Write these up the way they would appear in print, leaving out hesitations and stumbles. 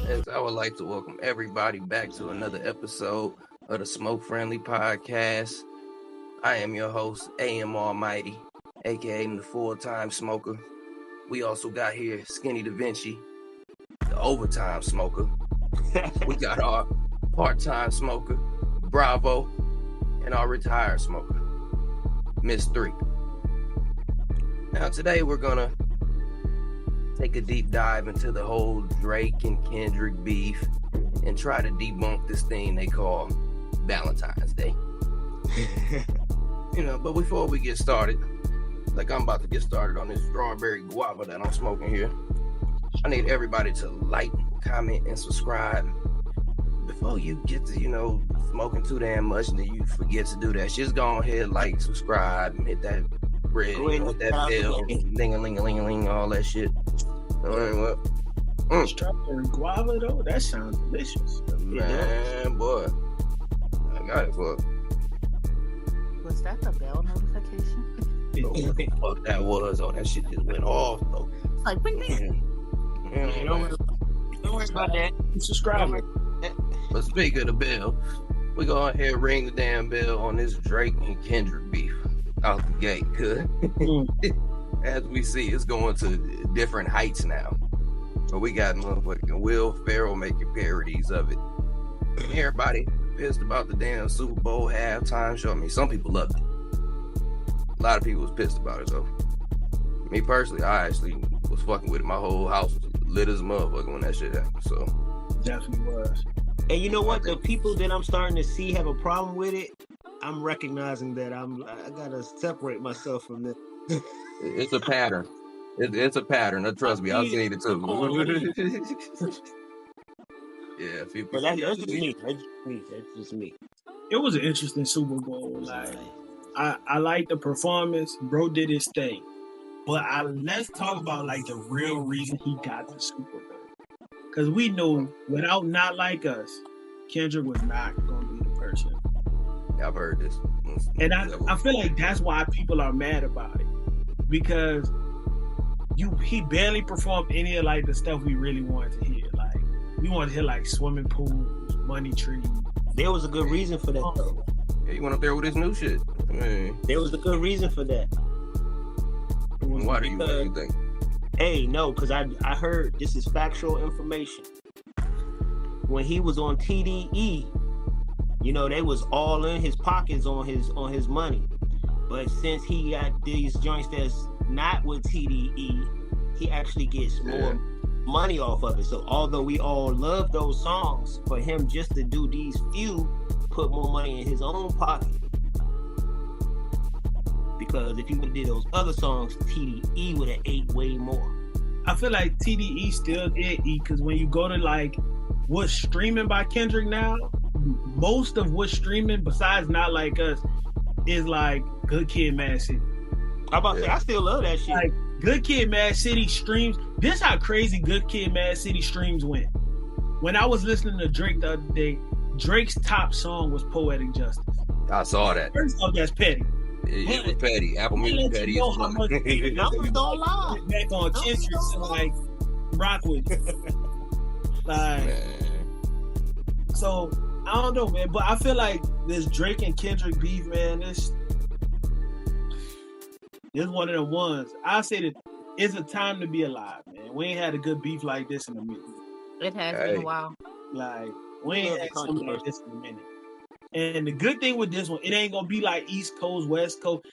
As I would like to welcome everybody back to another episode of the Smoke Friendly Podcast. I am your host, AM Almighty, aka the full-time smoker. We also got here Skinny Da Vinci, the overtime smoker. We got our part-time smoker, Bravo, and our retired smoker, Miss 3. Now today we're gonna take a deep dive into the whole Drake and Kendrick beef and try to debunk this thing they call Valentine's Day. But before we get started, like I'm about to get started on this strawberry guava that I'm smoking here, I need everybody to like, comment, and subscribe before you get to, smoking too damn much and then you forget to do that. Just go ahead, like, subscribe, and hit that red, hit that bell, ding-a-ling-a-ling-a-ling, all that shit. Strawberry guava though, that sounds delicious. Man, boy, I got it for. Was that the bell notification? What the fuck that was? Oh, that shit just went off though. It's like bing bing. Don't worry about that. Subscribe. But speaking of the bell, we go ahead and ring the damn bell on this Drake and Kendrick beef out the gate, cuz. As we see, it's going to different heights now. But we got motherfucking Will Ferrell making parodies of it. Everybody pissed about the damn Super Bowl halftime show. I mean, some people loved it. A lot of people was pissed about it, though. Me personally, I actually was fucking with it. My whole house was lit as a motherfucker when that shit happened. So Definitely was. And you know what? The people that I'm starting to see have a problem with it. I'm recognizing that I gotta separate myself from this. It's a pattern. It's a pattern. Trust me, I've seen it too. Yeah, people. But that's just me. That's just me. It was an interesting Super Bowl. Like I like the performance. Bro did his thing. But let's talk about like the real reason he got the Super Bowl. Because we know without Not Like Us, Kendrick was not gonna be the person. I've heard this. And I feel like that's why people are mad about it. Because he barely performed any of like the stuff we really wanted to hear. Like we wanted to hear like swimming pools, money trees. There was a good reason for that though. Yeah, he went up there with his new shit. Man. There was a good reason for that. Why do you think? Hey, no, because I heard this is factual information. When he was on TDE, they was all in his pockets on his money. But since he got these joints that's not with TDE, he actually gets more money off of it. So although we all love those songs, for him just to do these few, put more money in his own pocket. Because if he would have did those other songs, TDE would have ate way more. I feel like TDE still did eat, because when you go to like what's streaming by Kendrick now, most of what's streaming besides Not Like Us is like Good Kid, Mad City. I'm about to say, I still love that shit. Like Good Kid, Mad City streams. This how crazy Good Kid, Mad City streams went. When I was listening to Drake the other day, Drake's top song was Poetic Justice. I saw that. First off, that's petty. It was petty. Apple Music petty. You know how much numbers don't lie. Back on Kendrick to like rock with you. Like, so I don't know, man. But I feel like this Drake and Kendrick beef, man. This one of the ones. I say that it's a time to be alive, man. We ain't had a good beef like this in a minute. It has been a while. Like we ain't had something like this in a minute. And the good thing with this one, it ain't gonna be like East Coast, West Coast.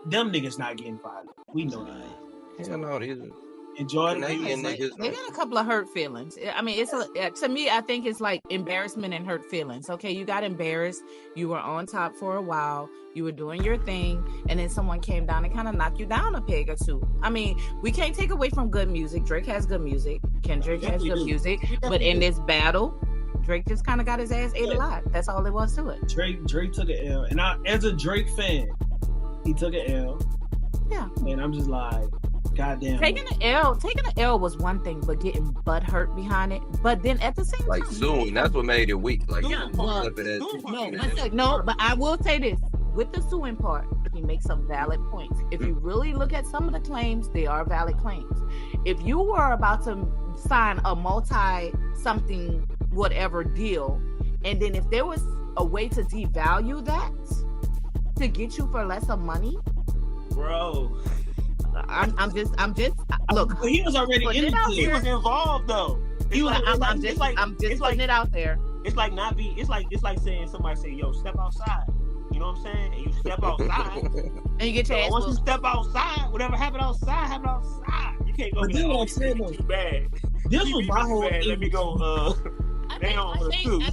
Them niggas not getting violent. We know that. Hell no, these are enjoy Canadian niggas. They got a couple of hurt feelings. I mean, to me, I think it's like embarrassment and hurt feelings. Okay, you got embarrassed. You were on top for a while. You were doing your thing, and then someone came down and kind of knocked you down a peg or two. I mean, we can't take away from good music. Drake has good music. Kendrick has good music. But in this battle, Drake just kind of got his ass ate a lot. That's all there was to it. Drake took an L. And as a Drake fan, he took an L. Yeah. And I'm just like, goddamn. Taking an L was one thing, but getting butt hurt behind it. But then at the same time, like suing, that's what made it weak. Like, no, but I will say this. With the suing part, he makes some valid points. If you really look at some of the claims, they are valid claims. If you were about to sign a multi something, whatever deal. And then if there was a way to devalue that to get you for less of money, bro. I'm just look. But he was already in it. He was involved though. I'm just putting it out there. It's like saying somebody say, "Yo, step outside." You know what I'm saying? And you step outside, and you get your ass. Once you step outside, whatever happened outside, happened outside. You can't go. Too bad. This was my whole. Let me go. I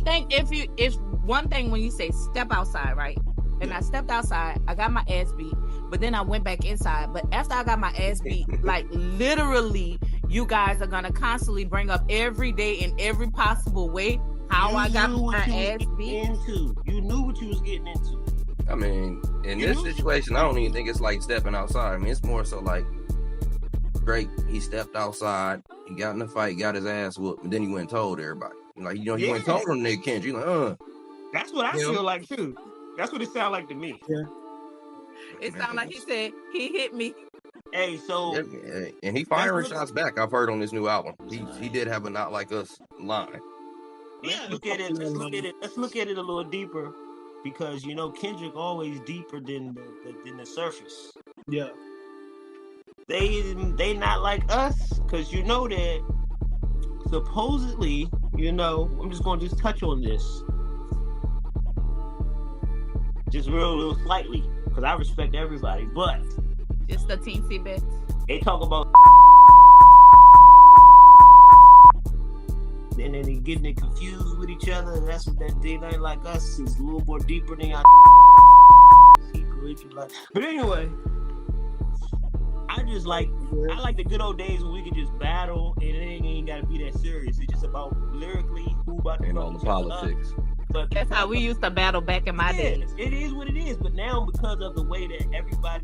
think if one thing when you say step outside, right? And I stepped outside, I got my ass beat, but then I went back inside. But after I got my ass beat, like literally, you guys are gonna constantly bring up every day in every possible way how I got my ass beat. You knew what you was getting into. I mean, in this situation, I don't even think it's like stepping outside. I mean, it's more so like Drake, he stepped outside, he got in the fight, got his ass whooped, and then he went and told everybody. Like, he went and told them nigga Kendrick, like, That's what I feel like too. That's what it sounds like to me. Yeah. It sounded like he said, he hit me. Hey, so... Yeah, and he firing shots back, I've heard on this new album. He did have a Not Like Us line. Let's look at it a little deeper, because, Kendrick always deeper than the surface. Yeah. They not like us, because that supposedly, I'm just going to touch on this. Just real slightly, because I respect everybody, but just a teensy bit. They talk about and then they getting it confused with each other, and that's what that They Not Like Us is, a little more deeper than y'all. But anyway, I like the good old days when we could just battle and it ain't gotta be that serious. It's just about lyrically who about to and all the politics. But that's how we used to battle back in my days. It is what it is. But now, because of the way that everybody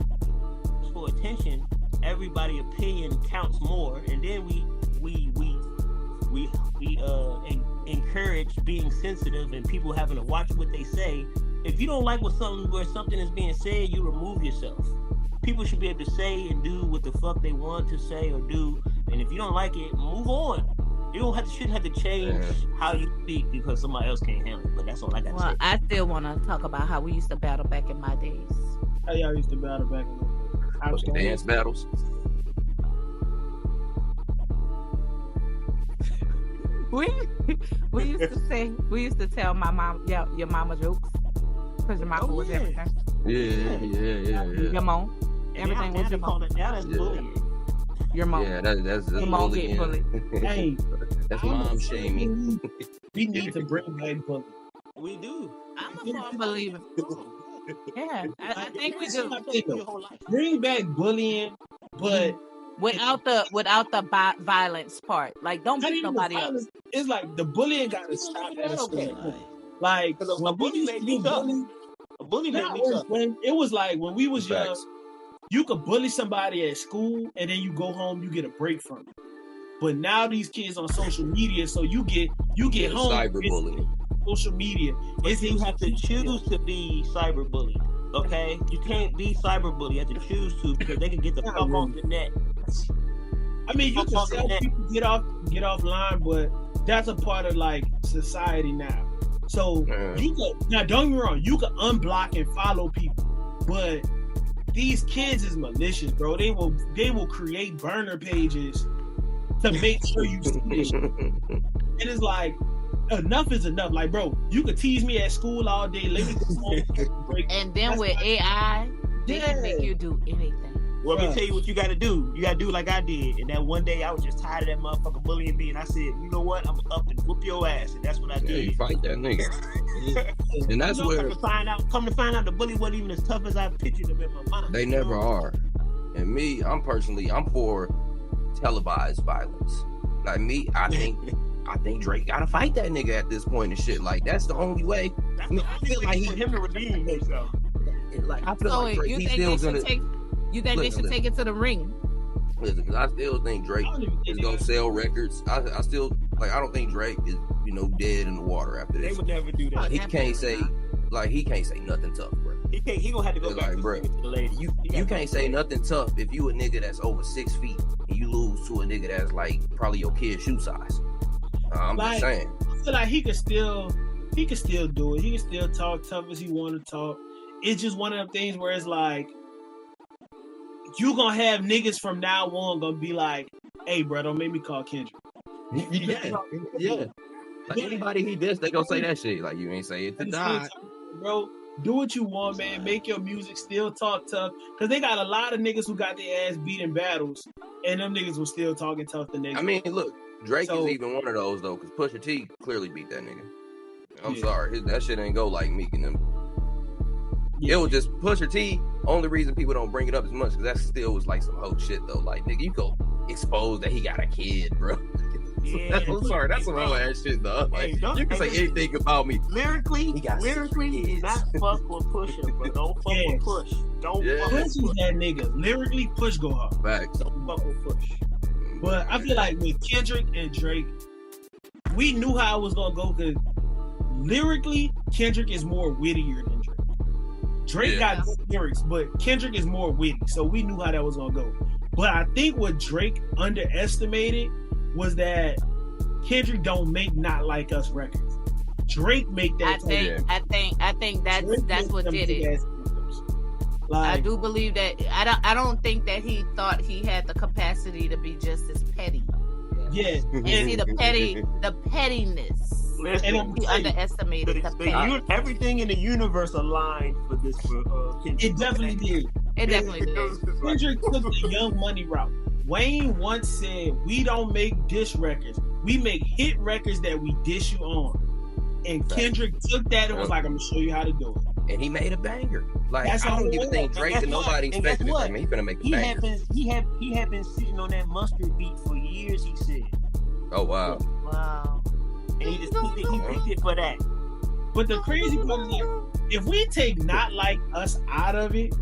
for attention, everybody's opinion counts more, and then we encourage being sensitive and people having to watch what they say. If you don't like where something is being said, you remove yourself. People should be able to say and do what the fuck they want to say or do, and if you don't like it, move on. You shouldn't have to change how you speak because somebody else can't handle it. But that's all I got to say. Well, I still want to talk about how we used to battle back in my days. How y'all used to battle back in the dance battles. We used to tell my mom, your mama jokes, because your mama was everything. Yeah. Your mom, everything was your mom. That's bullying. Your mom. Yeah, that's your mom getting bullied. Hey, that's mom shaming. We need to bring back bullying. We do. I'm a firm believer. Yeah, I think we do. Bring back bullying, but without the violence part. Like, don't beat nobody up. It's like the bullying got to stop at a certain point. Like, a bully made me tough. A bully made me tough. When it was like when we was young, you could bully somebody at school and then you go home, you get a break from it. But now these kids on social media, so you get home. Cyberbullying. Social media. You have to choose to be cyberbullied. Okay? You can't be cyberbullied. You have to choose to, because they can get the fuck off the net. I mean, you can tell people get offline, but that's a part of like society now. So you can, now don't get me wrong, you can unblock and follow people, but these kids is malicious, bro. They will create burner pages to make sure you see this. It is like, enough is enough. Like, bro, you could tease me at school all day. Let me go home, break. And then with AI, they can make you do anything. Well, let me tell you what you got to do. You got to do like I did. And that one day I was just tired of that motherfucker bullying me, and I said, you know what? I'm up and whoop your ass, and that's what I did. You fight that nigga. And that's where come to find out, the bully wasn't even as tough as I pictured him in my mind. They never are. And me, I'm for televised violence. Like me, I think Drake gotta fight that nigga at this point and shit. Like, that's the only way. That's I feel like for him to redeem himself. Like, I feel like Drake, you think they should take it to the ring? Listen, because I still think Drake is gonna sell records. I still like. I don't think Drake is, dead in the water after this. They would never do that. He can't say nothing tough, bro. He gonna have to go back to bro. To the lady. You can't say nothing tough if you a nigga that's over 6 feet and you lose to a nigga that's like probably your kid's shoe size. I'm Like, just saying. I feel like he could still do it. He can still talk tough as he want to talk. It's just one of them things where it's like you gonna have niggas from now on gonna be like, "Hey, bro, don't make me call Kendrick." Yeah. Like anybody he dissed, they gonna say that shit. Like you ain't say it to die. Bro, do what you want, man. Make your music, still talk tough. Cause they got a lot of niggas who got their ass beat in battles, and them niggas was still talking tough the next. I mean, look, Drake is even one of those though, cause Pusha T clearly beat that nigga. I'm sorry, that shit ain't go like Meek and them. It was just Pusha T. Only reason people don't bring it up as much because that still was like some hoe shit though. Like nigga, you go expose that he got a kid, bro. Yeah, I'm sorry, that's some hoe ass shit though. Like you can say anything about me. Lyrically, do not fuck with Pusha, bro. Don't fuck with Push. Don't fuck with Push is that nigga. Lyrically, Push go hard. Facts. Don't fuck with Push. But I feel like with Kendrick and Drake, we knew how it was gonna go because lyrically, Kendrick is more wittier than Drake. Drake got good lyrics, but Kendrick is more witty, so we knew how that was gonna go. But I think what Drake underestimated was that Kendrick don't make Not Like Us records. Drake make that. I think that's what did it. Like, I do believe that. I don't think that he thought he had the capacity to be just as petty. Yeah, and see the pettiness. Listen, he underestimated the petty. Everything in the universe aligned for this. Kendrick. It definitely did. It definitely did. Kendrick took the Young Money route. Wayne once said, "We don't make diss records. We make hit records that we diss you on." And Kendrick took that and was like, "I'm gonna show you how to do it." And he made a banger. Like That's I don't even think Drake and nobody expected it from him. He finna make a banger. He had been sitting on that mustard beat for years. He said. Oh wow. Wow. And he picked it for that. But the crazy part is like, if we take Not Like Us out of it,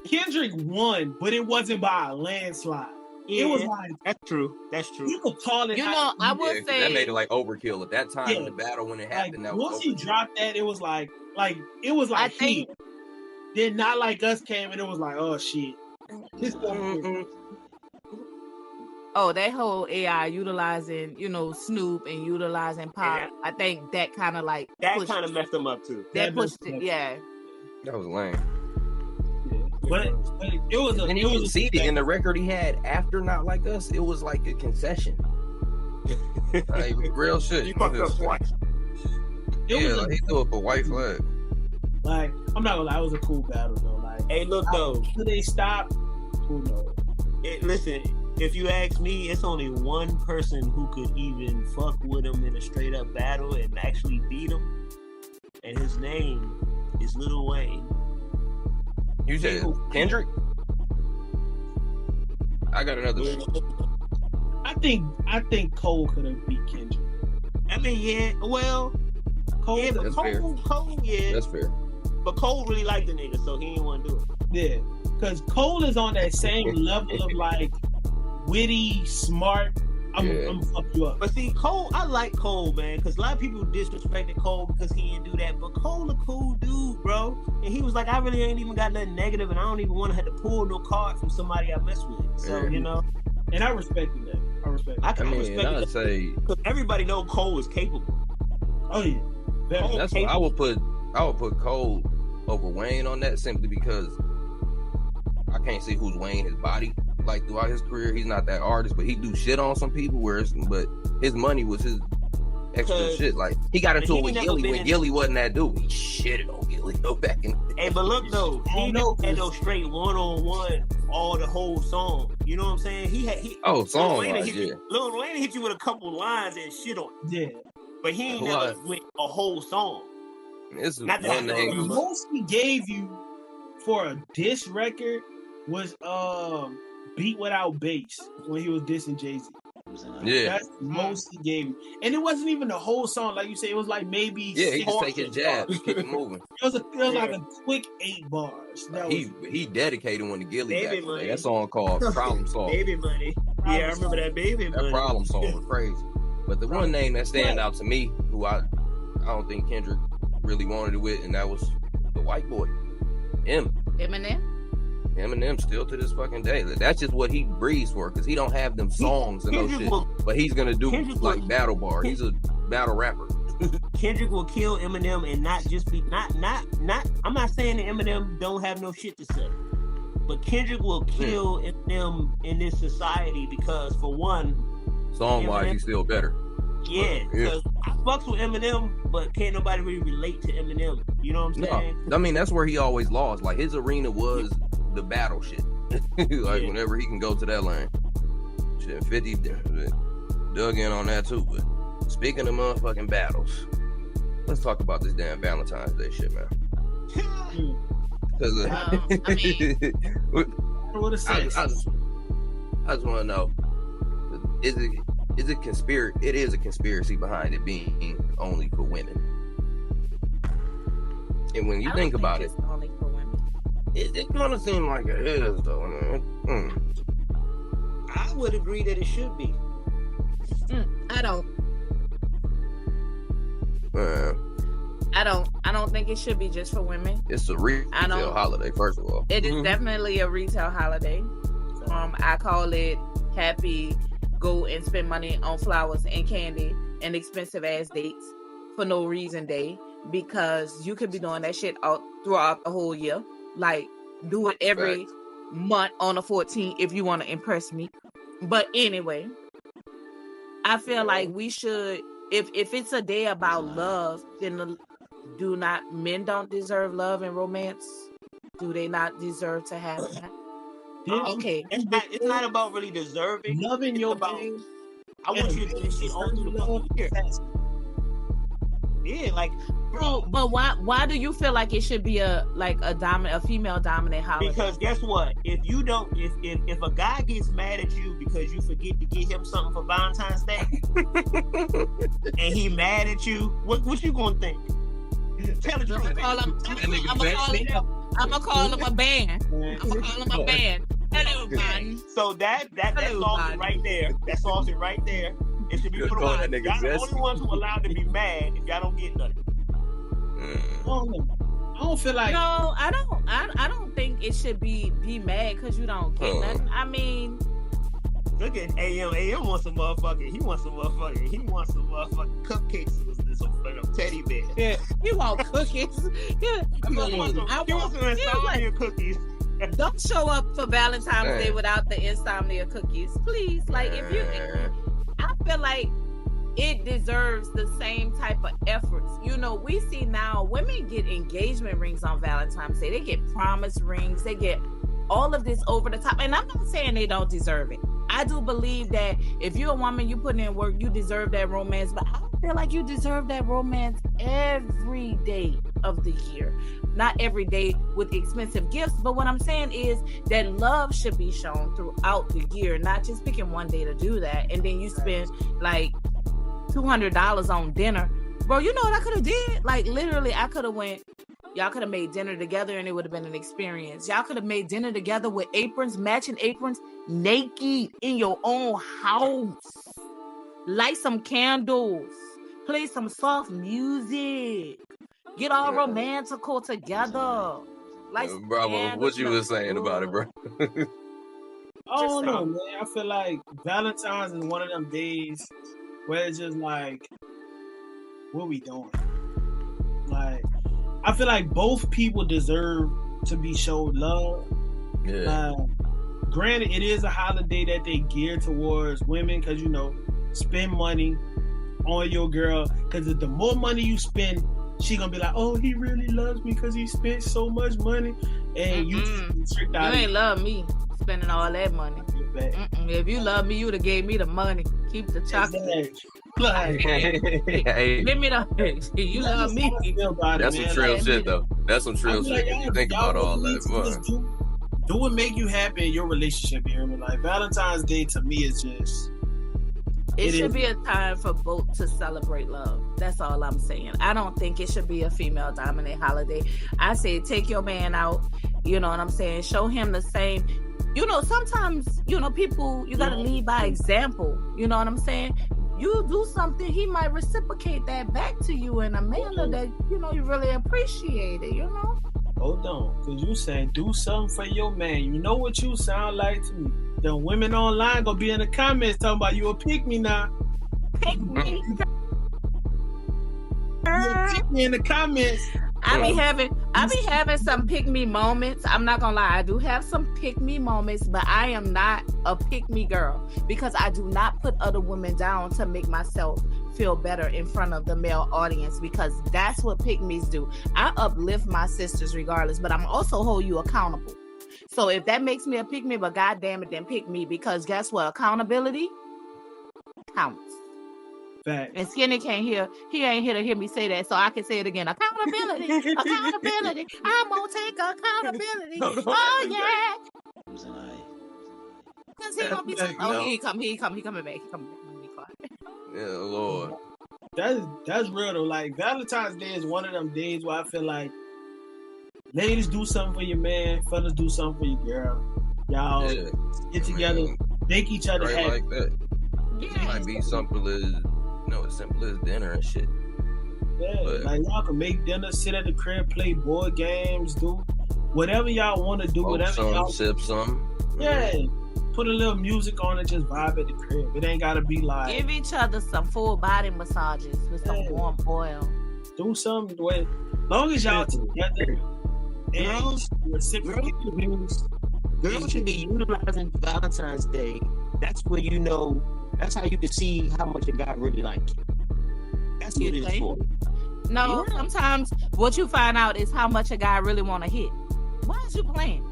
Kendrick won, but it wasn't by a landslide. Yeah, it was like that's true. You could call it. I would say that made it like overkill at that time in the battle when it happened. Like, that once he dropped that, it was like I think. Then Not Like Us came and it was like, oh shit. Oh, that whole AI utilizing, Snoop and utilizing Pop. Yeah. I think that kind of like kind of messed him up too. That pushed it, yeah. That was lame. But it was and he was seated in the record he had after Not Like Us. It was like a concession. Like real shit. You fucked up twice. He threw up a white flag. Like, I'm not gonna lie, it was a cool battle though. Like, hey, look though, did they stop? Who knows? Listen, if you ask me, it's only one person who could even fuck with him in a straight up battle and actually beat him, and his name is Lil Wayne. You said Kendrick? I got another one. I think Cole could have beat Kendrick. I mean, yeah, well, Cole, yeah, but Cole, yeah. That's fair. But Cole really liked the nigga, so he didn't want to do it. Yeah, because Cole is on that same level of like witty, smart. I'm gonna fuck you up. But see, Cole, I like Cole, man, because a lot of people disrespected Cole because he didn't do that. But Cole a cool dude, bro. And he was like, I really ain't even got nothing negative, and I don't even want to have to pull no card from somebody I mess with. So, And I respected that. I respect I'd say because everybody know Cole is capable. Oh yeah. That's what I would put Cole over Wayne on that simply because I can't see who's Wayne his body. Like throughout his career, he's not that artist, but he do shit on some people. But his money was his extra shit. Like he got into it with Gilly when Gilly wasn't that dude. He shitted on Gilly back in. Hey, but look though, he never had no straight 1-on-1 all the whole song. You know what I'm saying? Song Lil Wayne hit you with a couple lines and shit on it. Yeah, but he ain't never went a whole song. It's not one name. The most he gave you for a diss record was Beat Without Bass when he was dissing Jay-Z. Yeah, that's the most he gave you, and it wasn't even the whole song. Like you say, it was like maybe he just take his jab, keep it moving. It was like a quick 8 bars. He dedicated one to Gilly. That song called Problem Solved. Baby Money. I remember that Baby Money. That Problem Solved was crazy. But the one name that stand out to me, who I don't think Kendrick really wanted it with, and that was the white boy, Eminem. Eminem still to this fucking day. That's just what he breathes for, because he don't have them songs and no shit. But he's gonna do like battle bar. He's a battle rapper. Kendrick will kill Eminem and not just be not. I'm not saying that Eminem don't have no shit to say, but Kendrick will kill Eminem in this society because, for one, song wise, he's still better. Yeah, because I fucks with Eminem, but can't nobody really relate to Eminem. You know what I'm saying? No, I mean that's where he always lost. Like his arena was the battle shit. Whenever he can go to that lane. Shit, 50 dug in on that too. But speaking of motherfucking battles, let's talk about this damn Valentine's Day shit, man. Because I just want to know, is it conspiracy? It is a conspiracy behind it being only for women. And when you think about it, only for women. It kind of seems like it is, though. I would agree that it should be. I don't. I don't think it should be just for women. It's a retail holiday, first of all. It is definitely a retail holiday. I call it happy go and spend money on flowers and candy and expensive ass dates for no reason day, because you could be doing that shit all throughout the whole year. Like, do it every month on the 14th if you want to impress me. But anyway, I feel like we should, if it's a day about love, then men don't deserve love and romance? Do they not deserve to have that? Okay. It's not about really deserving. Loving your babe. I want you to do this shit all through the fucking year. Yeah, like, bro. But why do you feel like it should be a female dominant holiday? Because guess what? If you don't, if a guy gets mad at you because you forget to get him something for Valentine's Day, and he mad at you, what you gonna think? Tell the truth. I'm gonna call him a band. Hello, man. So that solves it right there. That solves it right there. It should be put on. Y'all the only ones who are allowed to be mad if y'all don't get nothing. I don't feel like. No, I don't think it should be mad because you don't get nothing. I mean, look at AM. AM wants some motherfucking. He wants some motherfucking cupcakes and some teddy bear. Yeah, he want cookies. Yeah, he wants some insomnia cookies. Don't show up for Valentine's Day without the insomnia cookies, please. Like, if you, I feel like it deserves the same type of efforts. You know, we see now women get engagement rings on Valentine's Day. They get promise rings. They get all of this over the top. And I'm not saying they don't deserve it. I do believe that if you're a woman, you put in work, you deserve that romance. But I don't feel like you deserve that romance every day of the year. Not every day with expensive gifts. But what I'm saying is that love should be shown throughout the year, not just picking one day to do that. And then you spend like $200 on dinner. Bro, you know what I could have did? Like, literally, I could have went, y'all could have made dinner together and it would have been an experience. Y'all could have made dinner together with aprons, matching aprons, naked in your own house. Light some candles. Play some soft music. Get all romantical together. Like, bravo, what you was saying about it, bro? I don't know, man. I feel like Valentine's is one of them days where it's just like, what we doing? Like, I feel like both people deserve to be showed love. Yeah. Granted, it is a holiday that they gear towards women because, you know, spend money on your girl. Because the more money you spend, she gonna be like, oh, he really loves me because he spent so much money. And you tricked out. You ain't love me spending all that money. If you love me, you'd have gave me the money. Keep the chocolate. Like, give me the. You love me. That's some trill shit, though. That's some trill shit. You think about all that. Do what make you happy in your relationship. You hear me? Like, Valentine's Day to me is just. It should be a time for both to celebrate love. That's all I'm saying. I don't think it should be a female dominant holiday. I say take your man out. You know what I'm saying? Show him the same. You know, sometimes, you know, people, you got to lead by example. You know what I'm saying? You do something, he might reciprocate that back to you in a manner that, you know, you really appreciate it, you know? Hold on, because you saying do something for your man. You know what you sound like to me. The women online gonna be in the comments talking about you a pick me now. Pick me. You a pick me in the comments. I be having some pick me moments. I'm not gonna lie, I do have some pick me moments, but I am not a pick me girl because I do not put other women down to make myself feel better in front of the male audience, because that's what pick me's do. I uplift my sisters regardless, but I'm also hold you accountable. So if that makes me a pick me, but God damn it, then pick me, because guess what? Accountability counts. Fact. And Skinny can't hear. He ain't here to hear me say that, so I can say it again. Accountability, accountability. I'm gonna take accountability. Oh yeah. Cause he gonna be. He coming back. He coming back. Let me be quiet. Yeah, Lord. That's real though. Like Valentine's Day is one of them days where I feel like ladies do something for your man, fellas do something for your girl. Y'all get together, make each other happy. Like that. It might be simple as dinner and shit. Yeah, but like y'all can make dinner, sit at the crib, play board games, do whatever y'all want to do. Whatever y'all sip some. Yeah, put a little music on and just vibe at the crib. It ain't gotta be like give each other some full body massages with some warm oil. Do something with, long as y'all together. Girls should be utilizing Valentine's Day. That's where you know. That's how you can see how much a guy really like you. That's what it's for. No, sometimes what you find out is how much a guy really want to hit. Why is you playing?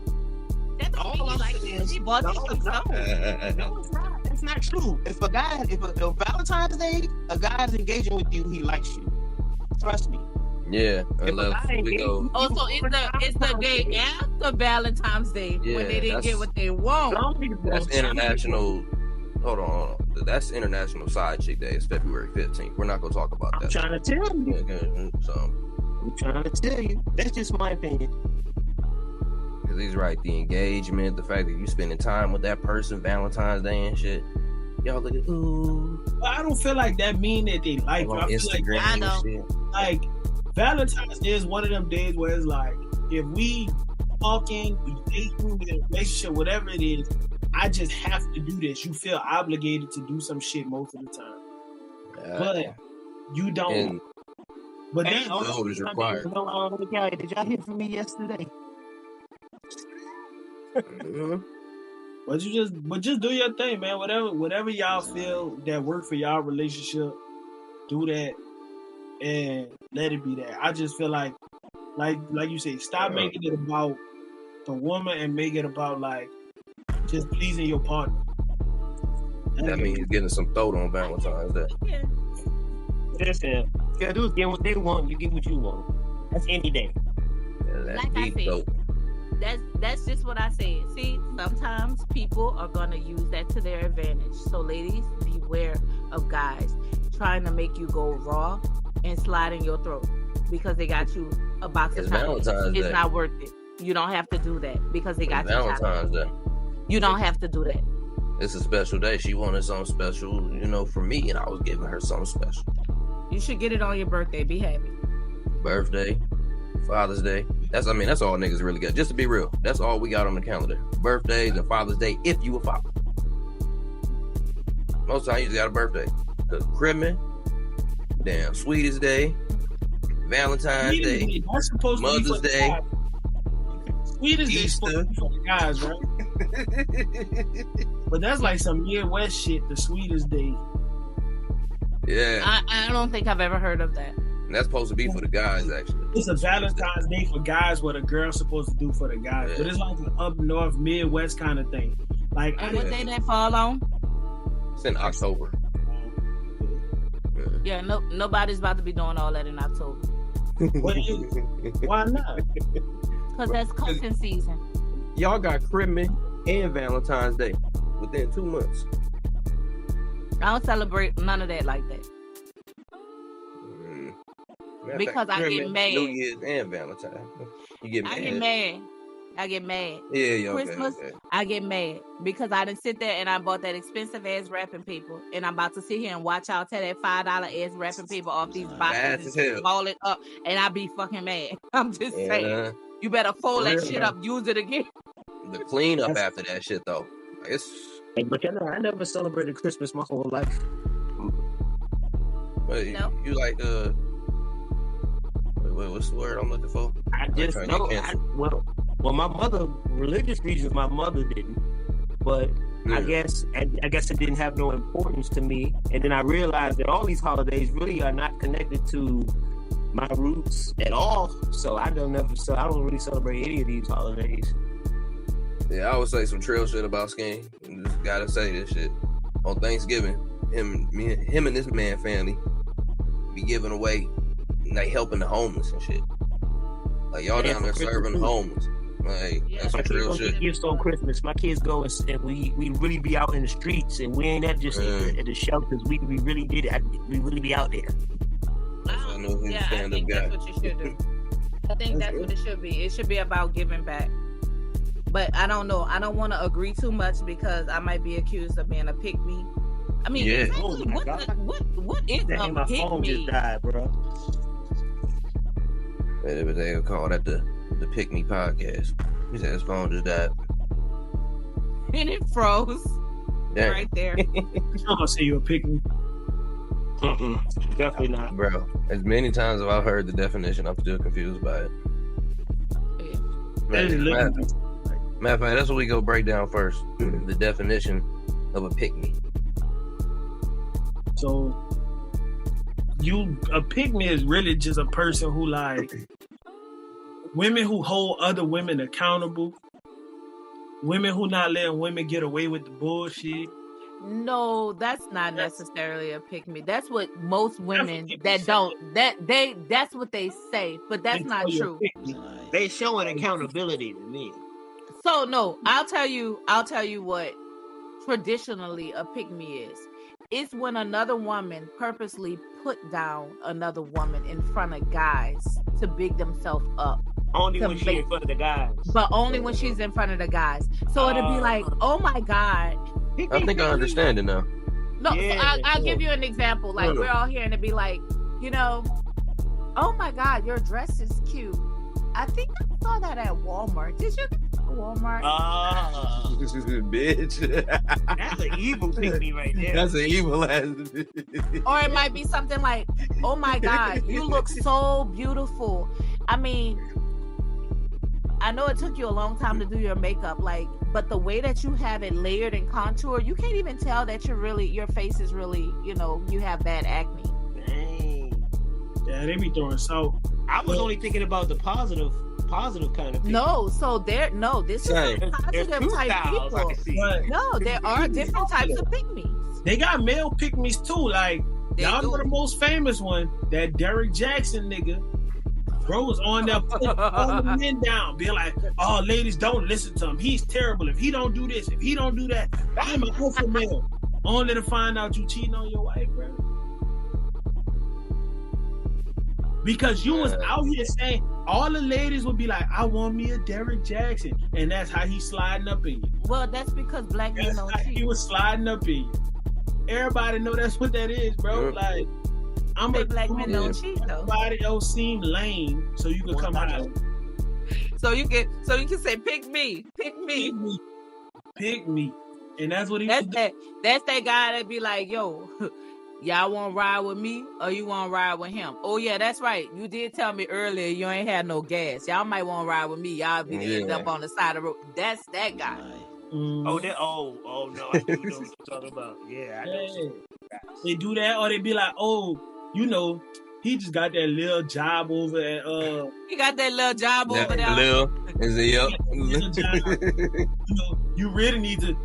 That don't mean like he bought you some stuff. No, it's not. That's not true. If Valentine's Day, a guy's engaging with you, he likes you. Trust me. Yeah, unless we go. Oh, so it's the day after Valentine's Day when they didn't get what they want. That's international. Hold on. That's International Side Chick Day. It's February 15th. We're not gonna talk about that. I'm trying to tell you. I'm trying to tell you. That's just my opinion. Because he's right. The engagement, the fact that you spending time with that person, Valentine's Day and shit. Y'all look at Well, I don't feel like that mean that they like you. I feel Instagram like, and shit. Like Valentine's Day is one of them days where it's like, if we talking, we dating, we in a relationship, whatever it is, I just have to do this. You feel obligated to do some shit most of the time. But you don't. But that's what is required. Did y'all hear from me yesterday? But just do your thing, man. Whatever y'all feel that work for y'all relationship, do that and let it be that. I just feel like you say, stop making it about the woman and make it about like just pleasing your partner. That means getting some throat on Valentine's Day. Listen, you gotta do is get what they want, you get what you want. That's any day. Yeah, like I said, that's just what I said. See, sometimes people are gonna use that to their advantage. So ladies, beware of guys trying to make you go raw and slide in your throat because they got you a box of chocolates. It's not worth it. You don't have to do that because they got you Valentine's Day. You don't have to do that. It's a special day. She wanted something special, for me, and I was giving her something special. You should get it on your birthday. Be happy. Birthday, Father's Day. That's all niggas really got. Just to be real, that's all we got on the calendar. Birthdays and Father's Day, if you a father. Most times you just got a birthday. Because Christmas, damn, Sweetest Day, Valentine's Day, Mother's Day. Sweetest Day for the guys, right? But that's like some Midwest shit, the Sweetest Day. Yeah. I don't think I've ever heard of that. And that's supposed to be for the guys, actually. It's a Valentine's Day for guys, what a girl's supposed to do for the guys. Yeah. But it's like an up north, Midwest kind of thing. Like, and what day that fall on? It's in October. Yeah, nobody's about to be doing all that in October. Why not? Because that's cussing season. Y'all got Christmas and Valentine's Day within 2 months. I don't celebrate none of that like that. Because I get mad. New Year's and Valentine's. You get mad. I get mad. Yeah, Christmas, okay. I get mad because I done sit there and I bought that expensive ass wrapping paper, and I'm about to sit here and watch y'all tear that $5 ass wrapping paper off these boxes and ball it up, and I be fucking mad. I'm just saying. You better fold that Real. shit up, use it again. The cleanup after that shit though, it's. But you know, I never celebrated Christmas my whole life. But No. you like wait, what's the word I'm looking for? I just trying to know. cancel. Well, my mother, religious reasons, my mother didn't. But I guess it didn't have no importance to me. And then I realized that all these holidays really are not connected to my roots at all. So I don't really celebrate any of these holidays. Yeah, I would say some trail shit about Skane. Just gotta say this shit. On Thanksgiving, him and this man family be giving away, like helping the homeless and shit. Like y'all down there serving the homeless. Like that's some trail shit. Gifts on Christmas. My kids go and we really be out in the streets, and we ain't at just at the shelters. We really did it. We really be out there. I know he's a I stand-up think guy. that's what you should do. I think that's what it should be. It should be about giving back. But I don't know. I don't want to agree too much because I might be accused of being a pick-me. I mean, Yeah. exactly, Oh my God. what is Dang, a my phone just pick-me? died, bro. They'll call that the Pick Me podcast. He said his phone just died. And it froze Damn. right there. I'm gonna say you a pick me. Definitely not. Bro, as many times as I've heard the definition, I'm still confused by it. That is Matter literally- of fact, that's what we go break down first. The definition of a pick me. So a pick me is really just a person who like women who hold other women accountable, women who not letting women get away with the bullshit. No, that's not necessarily a pick me. That's what most women people that say. don't that's what they say, but that's They not call you a true. pick me. They showing accountability to me. So no, I'll tell you what traditionally a pick me is. It's when another woman purposely put down another woman in front of guys to big themselves up. Only when she in front of the guys. But only when she's in front of the guys. So it'll be like, oh my God. I think I understand it now. No, Yeah, so I'll give you an example. Like we're all here and it'd be like, oh my God, your dress is cute. I think I saw that at Walmart. Did you get it at Walmart? Bitch. That's an evil pick me right there. That's an evil ass. Or it might be something like, oh my God, you look so beautiful. I mean, I know it took you a long time to do your makeup, but the way that you have it layered and contoured, you can't even tell that your face is really, you have bad acne. Dang. Yeah, they be throwing salt. I was only thinking about the positive kind of people. No, this is Same. a There's positive two type styles I people. can see. But No, there are different types of pygmies. they got male pick me's too. Like They y'all do. know the most famous one, that Derek Jackson nigga. Bro was on there putting all the men down, being like, "Oh, ladies, don't listen to him. He's terrible. If he don't do this, if he don't do that, I'm an alpha male." Only to find out you cheating on your wife, bro. Because you was out here saying all the ladies would be like, "I want me a Derek Jackson," and that's how he sliding up in you. Well, that's because black men That's don't how he cheat. was sliding up in you. Everybody know that's what that is, bro. Yep. Like, I'm Say a black men Yeah. don't cheat though. Everybody else seem lame, so you can come out. So you can say pick me. Pick me, and that's what he was doing. That's that guy that be like, yo, y'all want to ride with me or you want to ride with him? Oh yeah, that's right. You did tell me earlier you ain't had no gas. Y'all might want to ride with me. Y'all be end up on the side of the road. That's that guy. Mm. Oh, no, I do know what you're talking about. Yeah, I know. Yeah. They do that, or they be like, "Oh, he just got that little job over at He got that little job over there. Lil, is it up? little job." You really need to,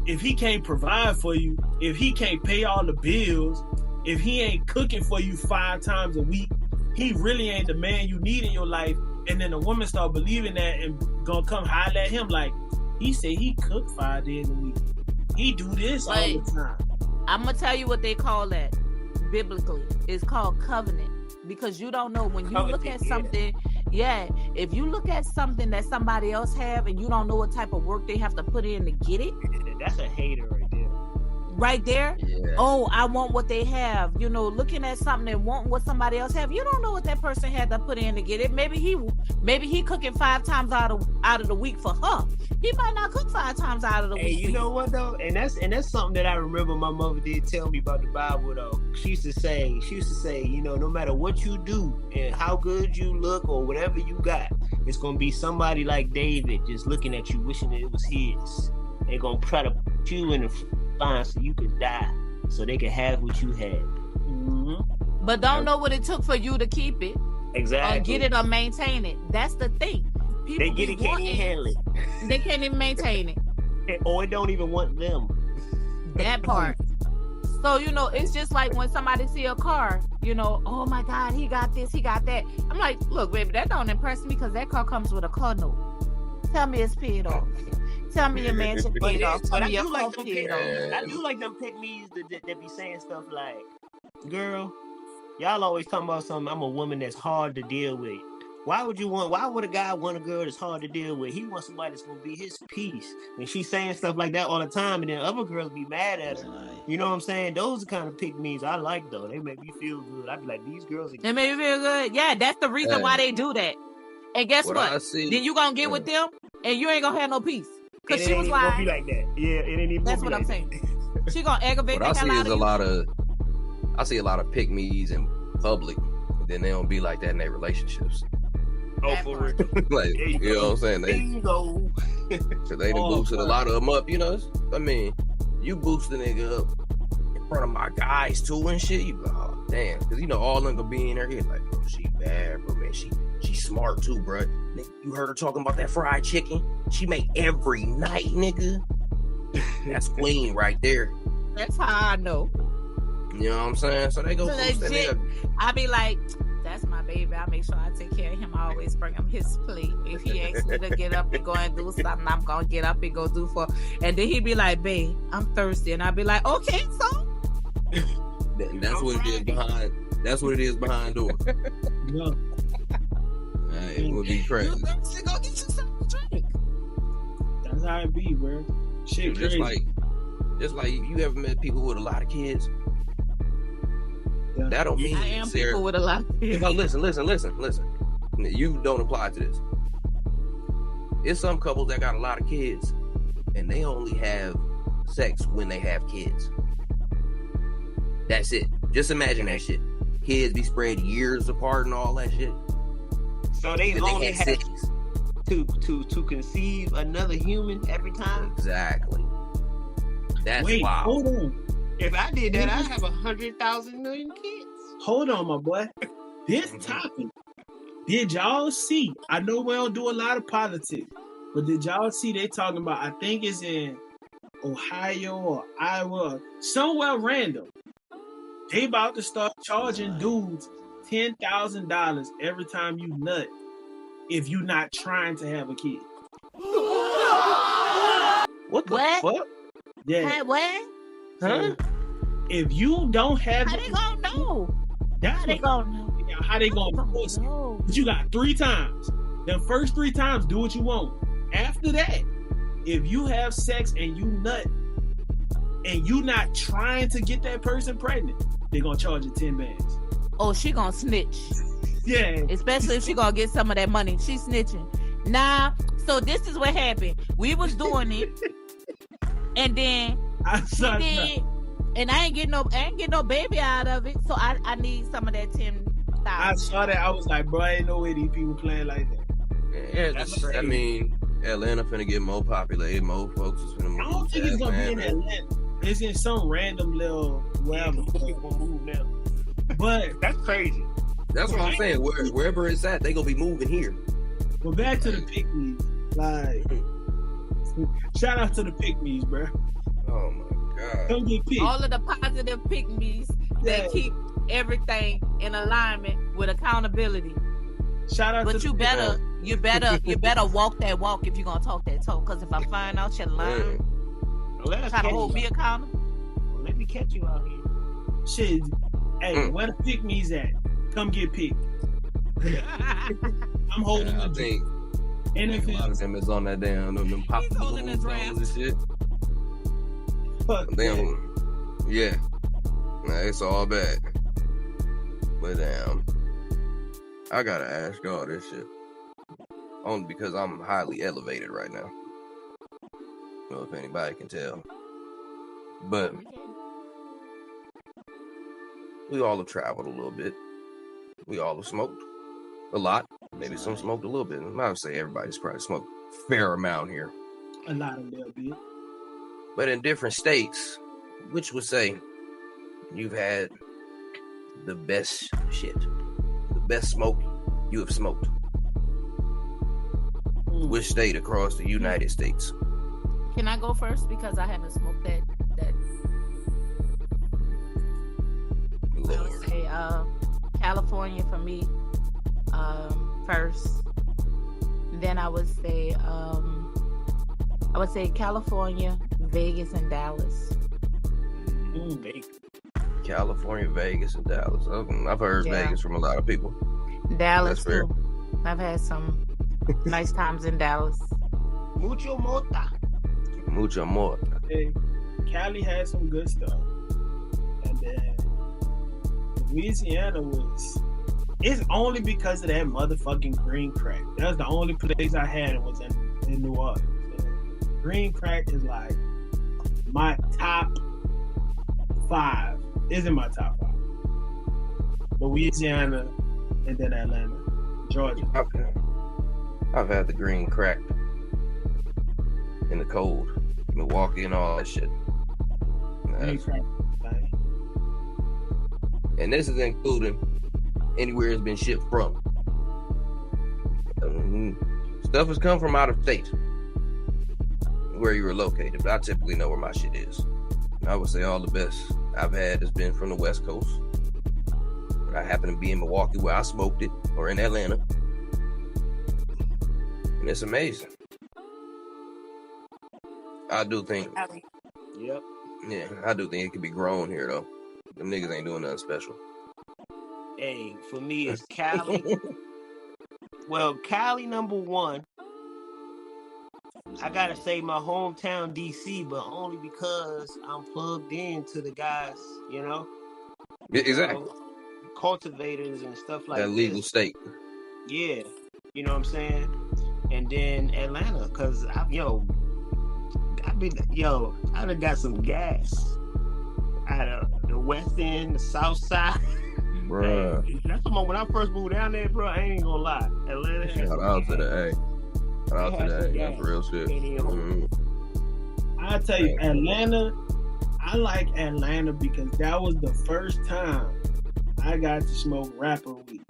if he can't provide for you, if he can't pay all the bills, if he ain't cooking for you 5 times a week, he really ain't the man you need in your life. And then the woman start believing that and gonna come holler at him like, he said he cook 5 days a week. He do this all the time. I'm gonna tell you what they call that biblically. It's called covenant, because you don't know when you look at something. Yeah, if you look at something that somebody else have and you don't know what type of work they have to put in to get it. That's a hater right there. right there. Yeah. Oh, I want what they have. You know, looking at something and wanting what somebody else have. You don't know what that person had to put in to get it. Maybe he cooking 5 times out of the week for her. He might not cook 5 times out of the week. Hey, you know what though? And that's something that I remember my mother did tell me about the Bible though. She used to say, you know, no matter what you do and how good you look or whatever you got, it's gonna be somebody like David just looking at you, wishing that it was his. They're gonna try to put you in the fire so you could die, so they can have what you had. Mm-hmm. But don't know what it took for you to keep it. Exactly. Or get it or maintain it. That's the thing. People They get it, can't even handle it. They can't even maintain it. Or it don't even want them. That part. So, you know, it's just like when somebody see a car, you know, oh my God, he got this, he got that. I'm like, look, baby, that don't impress me because that car comes with a car note. Tell me it's paid off. Tell me your mansion paid off. Tell me your car paid off. I do like them pick-me's that be saying stuff like, girl, y'all always talking about something. I'm a woman that's hard to deal with. Why would a guy want a girl that's hard to deal with? He wants somebody that's gonna be his peace. And she's saying stuff like that all the time, and then other girls be mad at her. You know what I'm saying? Those are kind of pick-me's I like though. They make me feel good. I be like, these girls are They make you feel good. Yeah, that's the reason why they do that. And guess what? Then you gonna get with them and you ain't gonna have no peace. Cause she was like, be like that. Yeah, it ain't even. That's what I'm saying. She gonna aggravate the hell out of you. I see a lot of pick-me's in public, and then they don't be like that in their relationships. Oh, for real. Like, you know what I'm saying? Bingo. So they done boosted a lot of them up, you know? I mean, you boost the nigga up in front of my guys too and shit. You be like, oh, damn. Because, you know, all of them gonna be in there here like, bro, she bad, bro, man. She smart too, bro. You heard her talking about that fried chicken? She make every night, nigga. That's queen right there. That's how I know. You know what I'm saying? So they go boost that nigga. I be like, that's my baby. I make sure I take care of him. I always bring him his plate. If he asks me to get up and go and do something, I'm gonna get up and go do for. And then he be like, babe, I'm thirsty. And I be like, okay, so that's what it is behind. That's what it is behind doors. No. It would be crazy. You thirsty? Go get you something to drink. That's how it be, bro. Shit, just crazy. like you ever met people with a lot of kids? Yeah. That don't mean I am people with a lot of kids. No, listen. You don't apply to this. It's some couples that got a lot of kids, and they only have sex when they have kids. That's it. Just imagine that shit. Kids be spread years apart and all that shit. So they only have sex to conceive another human every time. Exactly. That's Wait, wild. hold on. If I did that, I'd have 100,000 million kids. Hold on, my boy. This topic, did y'all see? I know we don't do a lot of politics, but did y'all see they talking about, I think it's in Ohio or Iowa, somewhere random. They about to start charging dudes $10,000 every time you nut if you not trying to have a kid. What the fuck? Yeah. Hey, what? Huh? If you don't have, How they gonna know? That's How they gonna know? How they gonna force it? But you got 3 times. The first 3 times, do what you want. After that, if you have sex and you nut, and you not trying to get that person pregnant, they're gonna charge you 10 bands. Oh, she gonna snitch. Yeah. Especially if she gonna get some of that money. She snitching. Nah, so this is what happened. We was doing it, and then and I ain't getting no baby out of it. So I need some of that 10,000. I saw that. I was like, bro, ain't no way these people playing like that. Yeah, I mean, Atlanta finna get more popular. More folks is finna move. I don't think it's gonna be in Atlanta. It's in some random little wherever. People gonna move now. But that's crazy. That's what I'm saying. Wherever it's at, they gonna be moving here. But back to the pick-me's. Like, shout out to the pick-me's, bro. Oh my god. Come get picked. All of the positive pick-me's that keep everything in alignment with accountability. Shout out but to you better walk that walk if you're gonna talk that talk. Because if I find out you're lying, try to hold me accountable. Let me catch you out here. Shit. Hey, where the pick-me's at? Come get picked. I'm holding I think a lot of them is on that damn them popping balloons and shit. Fuck them Yeah. Nah, it's all bad. But I gotta ask y'all this shit. Only because I'm highly elevated right now. I don't know if anybody can tell. But we all have traveled a little bit. We all have smoked a lot. Maybe some smoked a little bit. I'm not gonna say everybody's probably smoked a fair amount here. A lot of little bit. But in different states, which would say you've had the best shit, the best smoke you have smoked? Which state across the United States? Can I go first because I haven't smoked that? I would say California for me first. Then I would say California, Vegas, and Dallas. California, Vegas, and Dallas. I've heard Vegas from a lot of people. Dallas too. I've had some nice times in Dallas. Mucho mota. Mucho more. Hey, Cali had some good stuff, and then Louisiana was. It's only because of that motherfucking green crack. That was the only place I had it was in New Orleans. So green crack is like my top 5. Isn't my top 5. Louisiana, and then Atlanta, Georgia. Okay. I've had the green crack in the cold, Milwaukee, and all that shit. Green crack. And this is including anywhere it's been shipped from. Stuff has come from out of state, where you were located. But I typically know where my shit is. And I would say all the best I've had has been from the West Coast. But I happen to be in Milwaukee where I smoked it, or in Atlanta. And it's amazing. I do think. Yep. Yeah, I do think it could be grown here though. Them niggas ain't doing nothing special. Hey, for me it's Cali. Well, Cali number 1. I gotta say my hometown DC, but only because I'm plugged into the guys, you know? Exactly. Cultivators and stuff like that legal this. state. Yeah. You know what I'm saying? And then Atlanta, cause I done got some gas out of the West End, the South Side. Bruh. Hey, that's when I first moved down there, bro. I ain't gonna lie. Atlanta. Shout out to the A. Shout out to the A. That's real shit. I'll tell you, Atlanta, I like Atlanta because that was the first time I got to smoke rapper weed.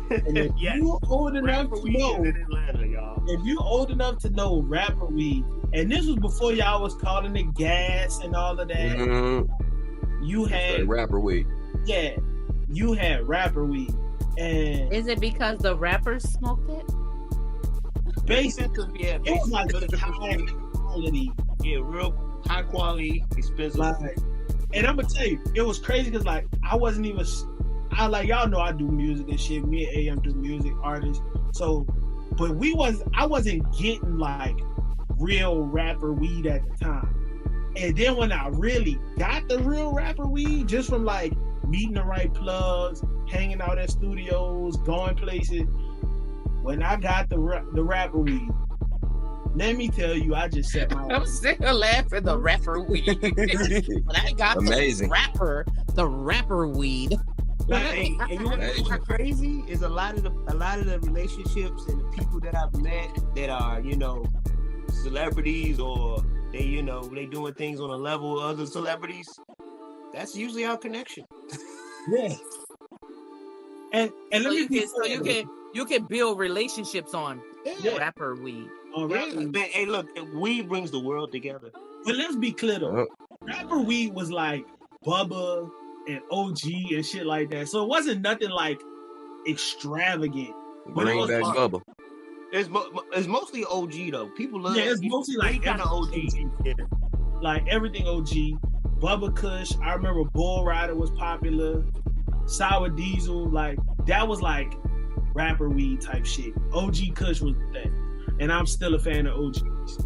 And if you old enough to know, Atlanta, y'all. if you old enough to know rapper weed, and this was before y'all was calling it gas and all of that, you had rapper weed. Yeah, you had rapper weed. And is it because the rappers smoked it? Basically, it was like high quality. Yeah, real high quality, expensive. And I'm gonna tell you, it was crazy because I wasn't even. Y'all know I do music and shit. Me and AM do music, artists. So, but I wasn't getting real rapper weed at the time. And then when I really got the real rapper weed, just from meeting the right plugs, hanging out at studios, going places. When I got the rapper weed, let me tell you, I just set my. I'm still laughing. The rapper weed. When I got amazing the rapper weed. And you know what's crazy is a lot of the relationships and the people that I've met that are celebrities or they they doing things on a level of other celebrities. That's usually our connection. Yeah. And let me you can build relationships on rapper weed. Man, hey, look, weed brings the world together. But let's be clear though, rapper weed was like Bubba and OG and shit like that. So it wasn't nothing extravagant. Bring back Bubba. It's mostly OG though. People love. Yeah, it's mostly kind of OG. Yeah. Like everything OG. Bubba Kush. I remember Bull Rider was popular. Sour Diesel. That was rapper weed type shit. OG Kush was the thing. And I'm still a fan of OGs.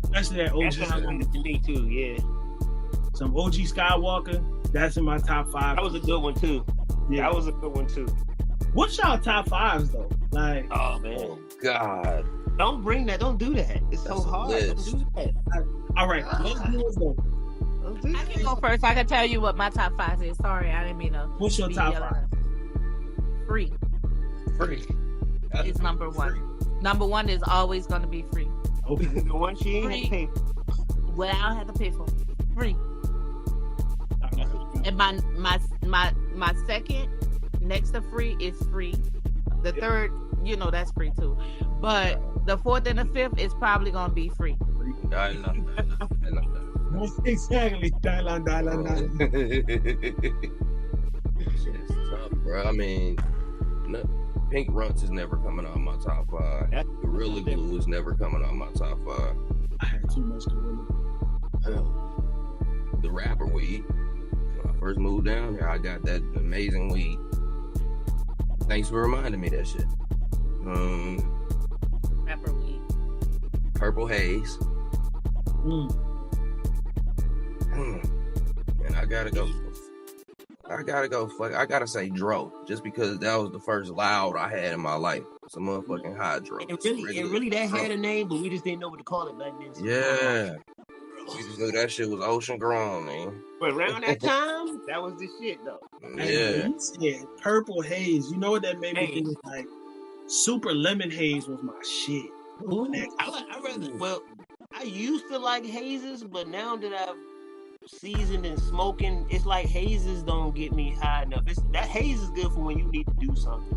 Especially that OG. That's to me too, yeah. some OG Skywalker. That's in my top 5. That was a good one too. Yeah. That was a good one too. What's y'all top 5s though? Like, Oh man, Oh God. don't bring that. Don't do that. It's so That's a hard. list. Don't do that. all right, let's do it though. Don't do I can that. go first. I can tell you what my top 5 is. Sorry, I didn't mean to. What's your be top yelling 5? at- Free Free. is number 1. Number 1 is always going to be free. Okay. The one she ain't had to pay. Well, I don't have to pay for free. And my second next to free is free. The third, that's free too. But the fourth and the fifth is probably gonna be free. Exactly. Dial. Shit's tough, bro. I mean, Pink Runts is never coming out of my top 5. That's Gorilla Glue is never coming out of my top 5. I had too much Gorilla. The rapper weed. When I first moved down here, I got that amazing weed. Thanks for reminding me that shit. Rapper weed. Purple Haze. And I gotta say Dro, just because that was the first loud I had in my life. It's a motherfucking hydro. And really that had a name, but we just didn't know what to call it back then. So Yeah. We just knew that shit was ocean grown, man. But around that time, that was the shit though. Hey, Yeah. you said Purple Haze. You know what that made me Hey. think? Like, Super Lemon Haze was my shit. I used to like hazes, but now that I've seasoned and smoking, it's like hazes don't get me high enough. That haze is good for when you need to do something.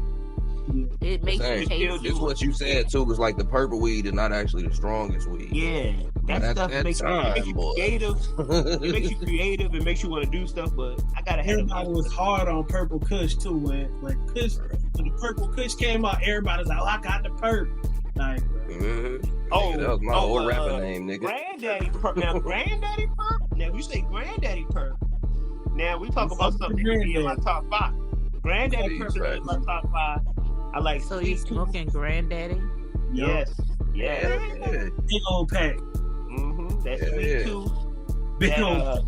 It makes Same. you taste. Just what you said too was like the purple weed is not actually the strongest weed. Yeah, that stuff makes you creative. It makes you creative. It makes you want to do stuff. But I gotta have. Everybody was hard on Purple Kush too. When the Purple Kush came out, everybody was like, "Oh, I got the perp." Like, Nigga, that was my old rapper name, nigga. Granddaddy Perp. Now, Granddaddy Perp. Now, if you say Granddaddy Perp, now we talk about something that be in my top 5. Granddaddy Perp is in my top 5. I like. So you smoking Granddaddy? Yes. Yeah. big old pack. That's Sweet Tooth. Big old.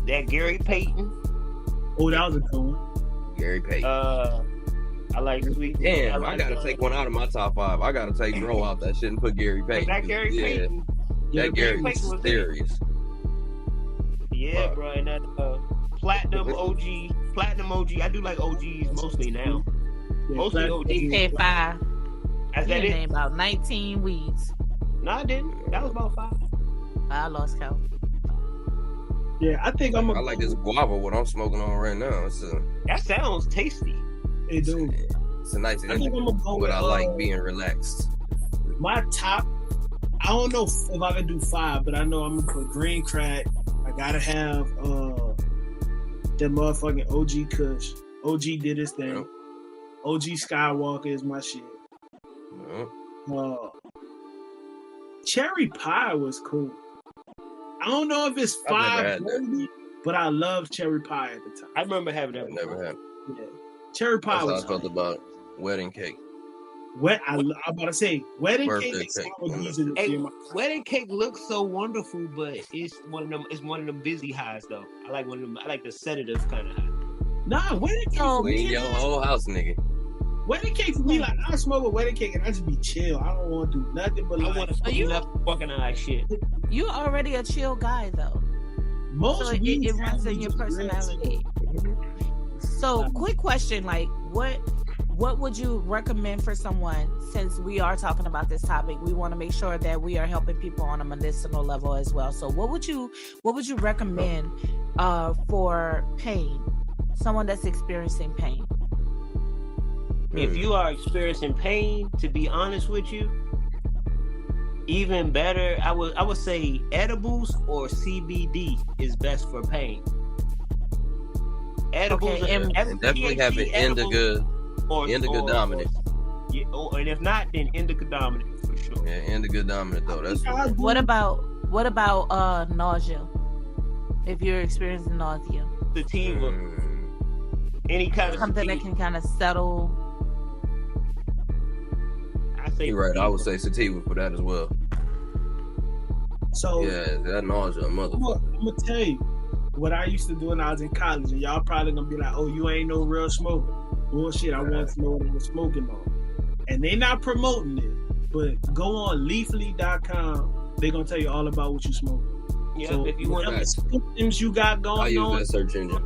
That Gary Payton. Oh, that was a good one. Gary Payton. I like Sweet Tooth. Damn, I gotta take one out of my top 5. I gotta take Dro out that shit and put Gary Payton. That Gary Payton. That Gary Payton was was serious. Yeah, bro, and that Platinum OG. I do like OGs mostly now. Yeah, Mostly OGs. He said 5. Is that He it? named about 19 weeds. No, I didn't. That was about 5. I lost count. Yeah, I think I'm. I like this guava, what I'm smoking on right now. That sounds tasty. Hey, dude. It's a nice I think I'm gonna go but with, I like being relaxed. My top. I don't know if I can do 5, but I know I'm gonna put Green Crack. I gotta have that motherfucking OG Kush. OG did his thing. Yep. OG Skywalker is my shit. Yep. Cherry Pie was cool. I don't know if it's I've never 5 had that. worthy, but I loved Cherry Pie at the time. I remember having that. I never had. Yeah. Cherry Pie That's how I was felt about wedding cake. I'm about to say wedding Birthday cake. cake. Hey, wedding cake looks so wonderful, but it's one of them. It's one of them busy highs, though. I like one of them. I like the sedative kind of high. Nah, wedding cake. Oh, for me, Clean your whole house, nigga. wedding cake for me, like I smoke a wedding cake and I just be chill. I don't want to do nothing but I like want to you- smoke enough fucking eye shit. You're already a chill guy, though. most. So it weed runs in your families is real personality. chill. So, quick question: like, what would you recommend for someone? Since we are talking about this topic, we want to make sure that we are helping people on a medicinal level as well. So, what would you recommend for pain? Someone that's experiencing pain. If you are experiencing pain, to be honest with you, even better, I would say edibles or CBD is best for pain. Edibles, Okay, and definitely have an indica dominant. And if not, then indica dominant for sure. Yeah, indica dominant though. That's what about nausea? If you're experiencing nausea, Sativa, any kind of something that sativa. can kind of settle. I say You're right. I sativa. would say sativa for that as well. So Yeah, that nausea, I'm motherfucker. gonna tell you what I used to do when I was in college, and y'all probably gonna be like, "Oh, you ain't no real smoker." Bullshit. I want to know what I was smoking on, and they not promoting it. But go on leafly.com. They're gonna tell you all about what you smoking. Yeah, So if you want whatever to- symptoms you got I going use on, that search engine.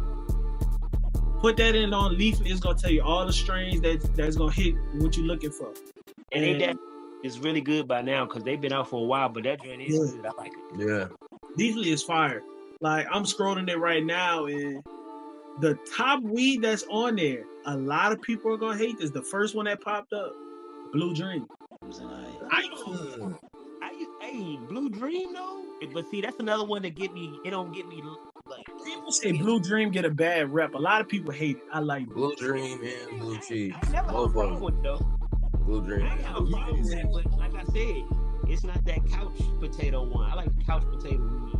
put that in on Leafly. It's gonna tell you all the strains that's gonna hit what you're looking for. and that is really good by now because they've been out for a while, but that joint is good. I like it. Yeah. Leafly is fire. Like I'm scrolling it right now, and the top weed that's on there, a lot of people are gonna hate this. The first one that popped up, Blue Dream. Hey, Blue Dream though, but see that's another one that get me. It don't get me like People say Blue Dream get a bad rep. A lot of people hate it. I like it. Blue Dream and Blue Cheese. I never had a Both of problem them. with it though. Blue Dream. I ain't have a problem with it, but like I said, it's not that couch potato one. I like the couch potato weed.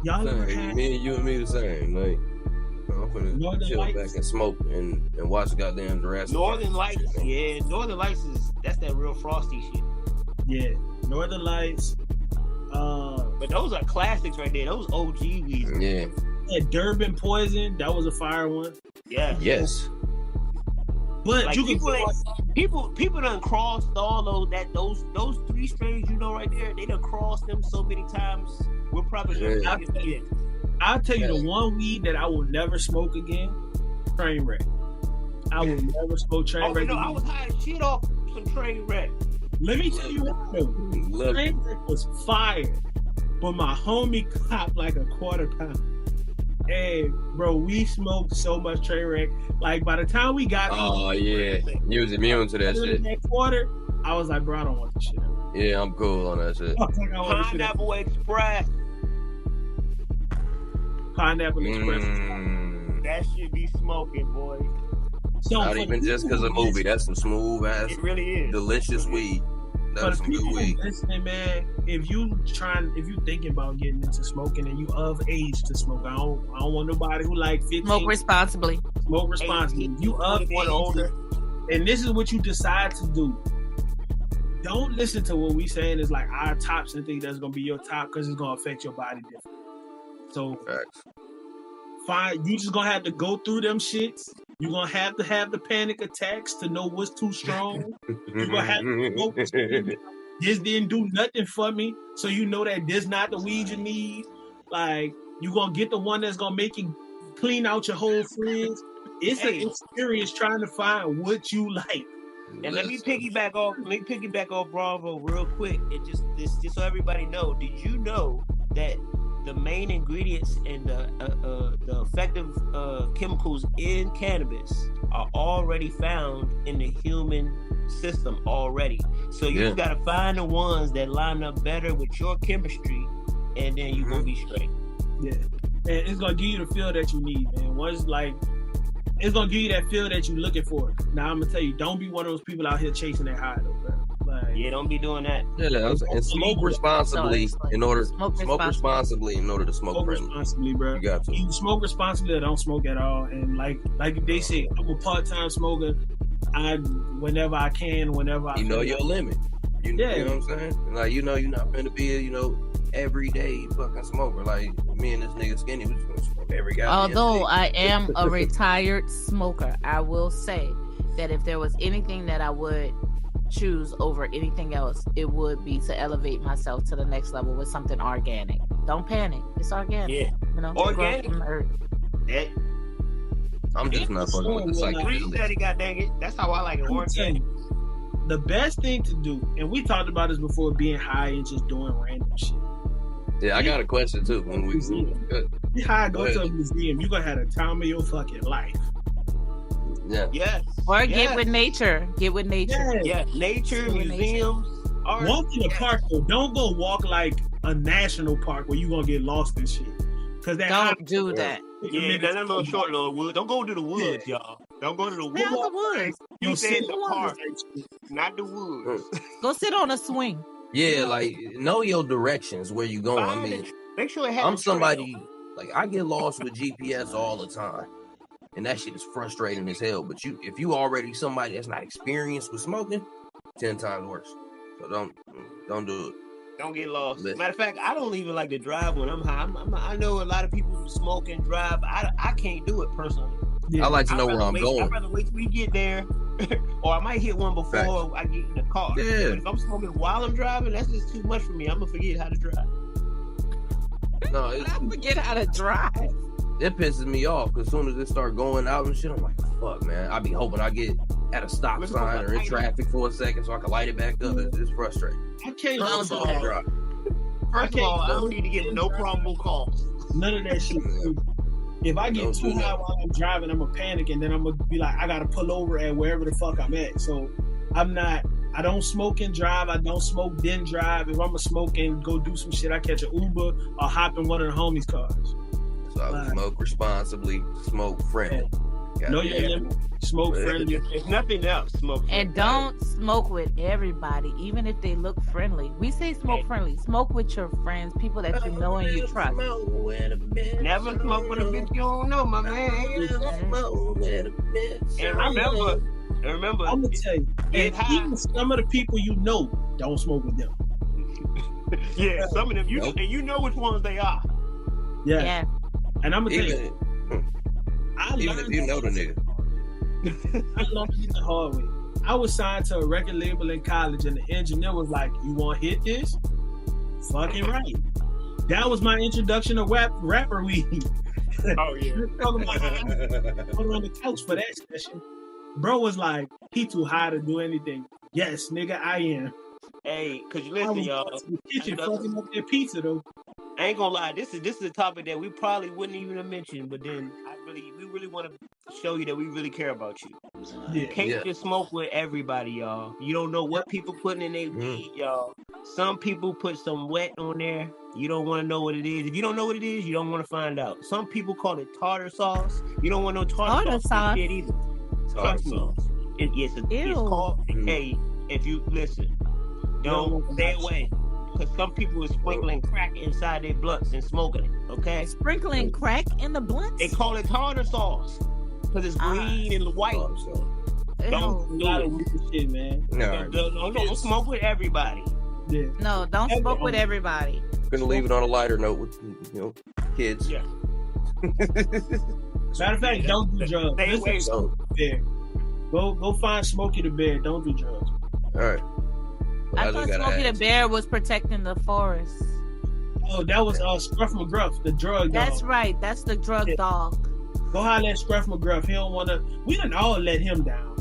Y'all ever Same. had Me and you and me the same. Like, I'm finna Northern chill Lights? back and smoke and watch goddamn Jurassic Northern Park. Lights, yeah, Northern Lights that's that real frosty shit. Yeah, Northern Lights. But those are classics right there. Those OG weeds. Yeah. Durban Poison. That was a fire one. Yeah. Yes. But Like you can people done crossed all those three strains you know right there. They done crossed them so many times. We're probably gonna see it. I'll tell you the one weed that I will never smoke again. Train Wreck. I will never smoke Train Wreck. You know, I was high as shit off some Train Wreck. Let me tell you what though. Love it. Train Wreck was fire, but my homie copped like a quarter pound. Hey, bro, we smoked so much Train Wreck. Like by the time we got Oh yeah, you was immune to that shit. that quarter, I was like, bro, I don't want this shit. Yeah, I'm cool on that shit. I was like, I want this shit. Pineapple Express. Pineapple Express. That should be smoking, boy. So Not for even the just people because of who movie. That's some smooth ass, It really is. delicious weed. For That's the some good people weed. listening, man, if you thinking about getting into smoking and you of age to smoke, I don't want nobody who like 15. Smoke responsibly. Smoke responsibly. 18, You of 21 age, older. and this is what you decide to do. Don't listen to what we saying is like our tops and think that's gonna be your top because it's gonna affect your body different. So Facts. fine, you just gonna have to go through them shits. You're gonna have to have the panic attacks to know what's too strong. You're gonna have to smoke this didn't do nothing for me, so you know that this not the weed you need. Like you're gonna get the one that's gonna make you clean out your whole fridge. It's an experience trying to find what you like. And let me piggyback off Bravo real quick. And just so everybody know, did you know that the main ingredients and the effective chemicals in cannabis are already found in the human system already? So you just gotta find the ones that line up better with your chemistry, and then you're gonna be straight. Yeah, and it's gonna give you the feel that you need, man. Once like it's gonna give you that feel that you're looking for. Now I'm gonna tell you, don't be one of those people out here chasing that high though, bro. Like, Yeah, don't be doing that. And smoke responsibly in order Smoke smoke responsibly in order to smoke smoke friendly. responsibly, bro. You got to. You smoke responsibly or don't smoke at all. And like they say, I'm a part-time smoker. Whenever I can, whenever I You know feel your like- limit. You know what I'm saying? Like you're not gonna be a everyday fucking smoker. Like me and this nigga Skinny, we just gonna smoke every guy. Although I am a retired smoker, I will say that if there was anything that I would choose over anything else, it would be to elevate myself to the next level with something organic. Don't panic. It's organic. Yeah. You know, Organic. grown from the earth. That I'm just not fucking with the psychedelics. Daddy, god dang it. That's how I like it. I'm Organic. telling you, the best thing to do, and we talked about this before, being high and just doing random shit. Yeah, I got a question too. When we Be high, Go go to ahead. a museum. You're gonna have the time of your fucking life. yeah. Yes. Or yes. get with nature. Get with nature. Yeah, nature, Go with museums, art. Walk in the park though. Don't go walk like a national park where you gonna get lost and shit. Cause that Don't do that. Yeah, that little short little wood. Don't go to the woods, y'all. Don't go to the woods. Hell, the woods. You said sit the park, not the woods. Go sit on a swing. Yeah, like know your directions where you going. I Find mean, it. Make sure it has I'm a trail. somebody like I get lost with GPS all the time, and that shit is frustrating as hell. But if you already somebody that's not experienced with smoking, 10 times worse. So don't do it. Don't get lost. But- Matter of fact, I don't even like to drive when I'm high. I know a lot of people who smoke and drive. I can't do it personally. Yeah. I like to know where I'm going. I'd rather wait till we get there, or I might hit one before I get in the car. Yeah. But if I'm smoking while I'm driving, that's just too much for me. I'm gonna forget how to drive. No, I forget how to drive. it pisses me off because as soon as it start going out and shit, I'm like, fuck, man. I be hoping I get at a stop sign or in traffic for a second so I can light it back up. It's frustrating. I can't Don't do do that. Drive. First of all, I don't need to get no probable cause. None of that shit. If I get Don't too do high that. while I'm driving, I'm gonna panic and then I'm gonna be like, I gotta pull over at wherever the fuck I'm at. So I don't smoke and drive. I don't smoke then drive. If I'm gonna smoke and go do some shit, I catch an Uber or hop in one of the homies' cars. So I smoke responsibly, smoke friendly. Know your limit. Smoke friendly. If nothing else, smoke. And don't smoke with everybody, even if they look friendly. We say smoke friendly. Smoke with your friends, people that you know and you trust. Never smoke with a bitch you don't know, my man. And remember, I'm gonna tell you, Get and high. even some of the people you know, don't smoke with them. yeah, some of them Nope. and you know which ones they are. Yeah. Yeah. And I'm gonna tell you, Even if you know the nigga. I learned it the hard way. I was signed to a record label in college, and the engineer was like, "You want to hit this? Fucking right." That was my introduction to rapper weed. Oh yeah. Talking about I was on the couch for that session. Bro was like, "He too high to do anything." Yes, nigga, I am. Hey, cause you I listen, was y'all. in the kitchen fucking up that pizza though. I ain't gonna lie, this is a topic that we probably wouldn't even have mentioned, but then we really want to show you that we really care about you. Yeah. Can't just smoke with everybody, y'all. You don't know what people putting in their weed, y'all. Some people put some wet on there. You don't want to know what it is. If you don't know what it is, you don't want to find out. Some people call it tartar sauce. You don't want no tartar sauce shit either. Tartar Trust me. sauce. It's Ew. called. Hey, if you listen, don't stay away. Because some people are sprinkling crack inside their blunts and smoking it, okay? Sprinkling crack in the blunts? They call it tartar sauce. Because it's green and white. Don't A do lot it. of weird shit, man. No, Don't smoke with everybody. Yeah. No, don't smoke with everybody. gonna leave it on a lighter note with kids. Yeah. Matter of fact, don't do drugs. Stay away. So, Bear. Go find Smokey the Bear. Don't do drugs. all right. I just thought gotta Smokey the ask. Bear was protecting the forest. Oh, that was Scruff McGruff, the drug dog. That's right. That's the drug Yeah. dog. Go holler at Scruff McGruff. He don't want to. We didn't all let him down.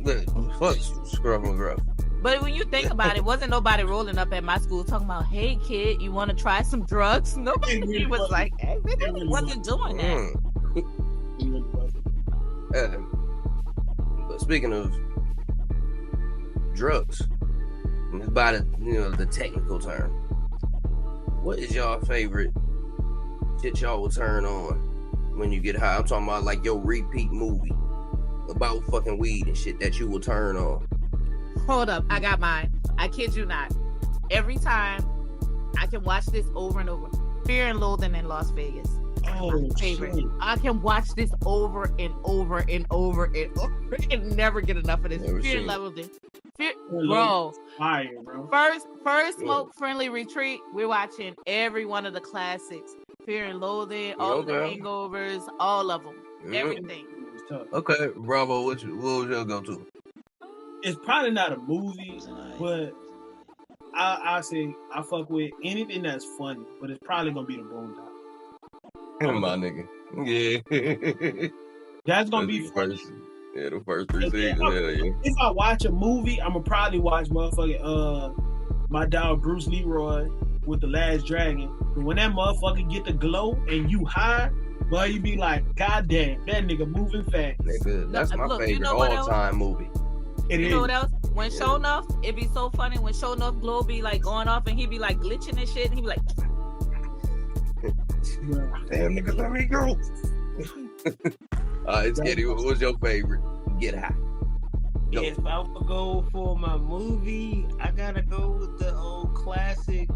Look, fuck Scruff McGruff. But when you think about it, wasn't nobody rolling up at my school talking about, "Hey kid, you want to try some drugs?" Nobody really was wasn't. like, "Hey, they really wasn't doing that." He really wasn't. But speaking of drugs, by the technical term, what is y'all favorite shit y'all will turn on when you get high? I'm talking about like your repeat movie about fucking weed and shit that you will turn on. Hold up, I got mine. I kid you not. Every time I can watch this over and over. Fear and Loathing in Las Vegas. Oh, Favorite. shit. I can watch this over and over and over and over and never get enough of this. Never Fear seen and it. Loathing. Fear, and bro. Fire, bro. First smoke friendly retreat. We're watching every one of the classics. Fear and Loathing, all of the Okay. hangovers, all of them. Mhm. Everything. It was tough. Okay, Bravo, what was your go-to? It's probably not a movie, but I say I fuck with anything that's funny, but it's probably gonna be the Boondock. My nigga. Yeah. That's gonna be the funny. first. Yeah, the first 3 And then seasons. Hell yeah. If I watch a movie, I'm gonna probably watch motherfucking my dog Bruce Leroy with The Last Dragon. But when that motherfucker get the glow and you high, boy, you be like, God damn, that nigga moving fast. Nigga, that's my look, you favorite know what else? all-time movie. It You is. know what else? When Yeah. Show Enough, it'd be so funny when Show Enough Glow be like going off and he'd be like glitching and shit. And he'd be like, Damn, nigga, let me go. Alright, Skitty, what was your favorite? Get high. Go. If I would go for my movie, I gotta go with the old classic.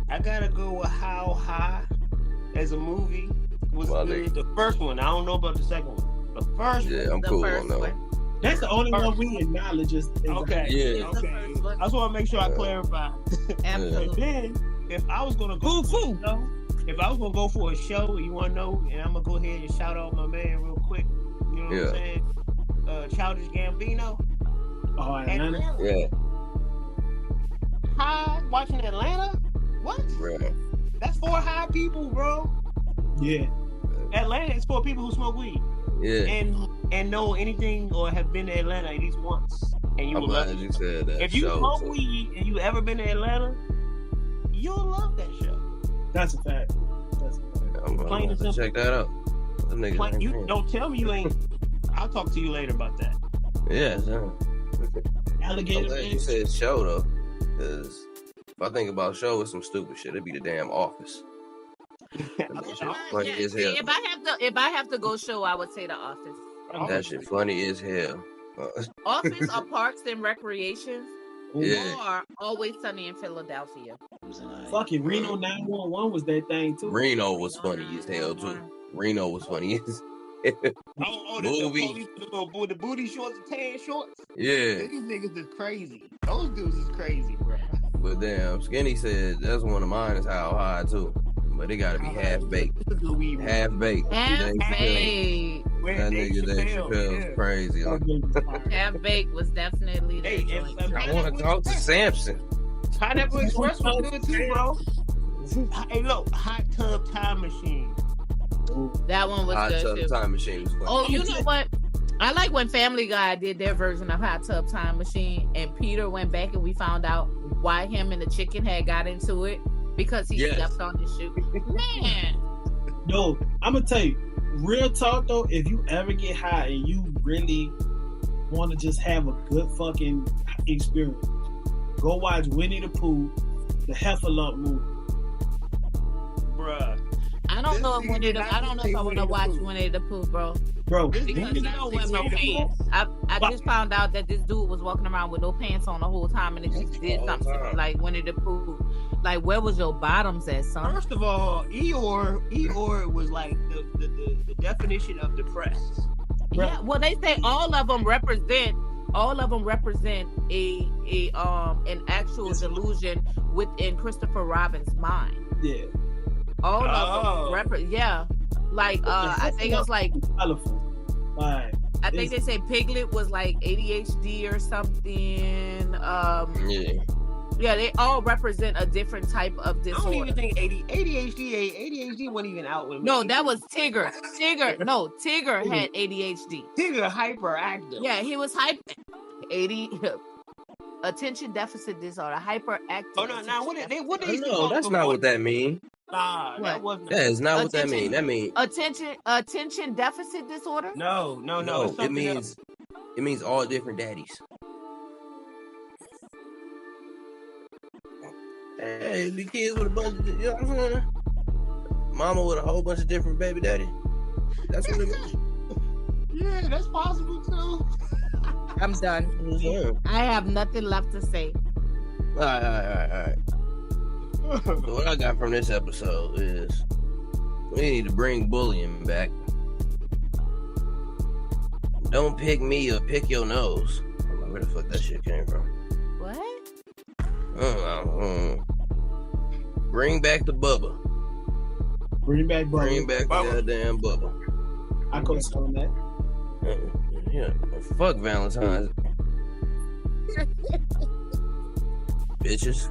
I gotta go with How High as a movie. Was My good. nigga. The first one. I don't know about the second one. The first one. Yeah, I'm the cool first on that one. one. That's the only one we acknowledge is Okay. Yeah. It's the first one. I just want to make sure I clarify. Absolutely. And then, if I was gonna go for a show, if I was gonna go for a show, you want to know, and I'm gonna go ahead and shout out my man real quick. You know what I'm saying? Childish Gambino. Oh, Atlanta. Yeah. High watching Atlanta? What? Right. That's for high people, bro. Yeah. Atlanta is for people who smoke weed. Yeah. And know anything or have been to Atlanta at least once. And you I'm will love glad it. you said that. If you show, smoke so. weed and you ever been to Atlanta, you'll love that show. That's a fact. That's a fact. I'm Plain gonna and simple. check that out. Them niggas Like, ain't you playing. don't tell me you ain't. I'll talk to you later about that. Yeah, so. I'm Alligator glad you man. said show though, because if I think about show, it's some stupid shit. It'd be the damn Office. That shit funny Yeah, as see, hell. if I have to go show, I would say The Office. That shit funny as hell. Office or Parks and Recreations Yeah. or Always Sunny in Philadelphia. Fucking Reno 911 was that thing too. Reno was funny as hell too. Reno was funny as The Movie. police with the booty shorts and tan shorts. Yeah. These niggas is crazy. Those dudes is crazy, bro. But damn, Skinny said that's one of mine is How High too. But it gotta be half baked. Half baked. Half Baked. That nigga Dave Chappelle's crazy. Half Baked was definitely the Hey, joint. I want to talk to Samson. Pineapple Express was good too, bro. Hey, look, Hot Tub Time Machine. That one was Hot good Tub too. Time Machine was funny. Oh, you know what? I like when Family Guy did their version of Hot Tub Time Machine, and Peter went back and we found out why him and the chicken had got into it because he Yes. stepped on his shoe. Man, No, I'm gonna tell you, real talk though, if you ever get high and you really want to just have a good fucking experience, go watch Winnie the Pooh, the Heffalump movie. Bruh. I don't This know if nigga did not I don't know if say I want to Winnie the watch Pooh. Winnie the Pooh, bro. Bro, This Because nigga I don't don't wear no Winnie the Pooh. pants. I just found out that this dude was walking around with no pants on the whole time, and it just did All the something to me, time. like Winnie the Pooh. Like, where was your bottoms at, son? First of all, Eeyore was like the definition of depressed. Yeah, well, they say all of them represent a an actual delusion within Christopher Robin's mind. yeah, All Oh. of them yeah. Like I think it was like colorful. Like, I think they say Piglet was like ADHD or something. Yeah. Yeah, they all represent a different type of I disorder. don't even think ADHD wasn't even out with me. No, that was Tigger. Tigger had ADHD. Tigger hyperactive. Yeah, he was attention deficit disorder, hyperactive. Oh no, now what they used to No, call that's it not before? what that mean. Nah, What? that wasn't. That is not what that Attention. mean. That mean Attention deficit disorder. No. no. It's It something else. means all different daddies. Hey, the kids with a bunch of, you know what I'm saying? Mama with a whole bunch of different baby daddy. That's what it means. Yeah, that's possible too. I'm done. Yeah. I have nothing left to say. All right. So what I got from this episode is we need to bring bullying back. Don't pick me or pick your nose. I don't know where the fuck that shit came from. What? I don't know. Bring back the Bubba. bring back, bro. Bring back the goddamn Bubba. I could say on that. Yeah. Fuck Valentine's. Bitches.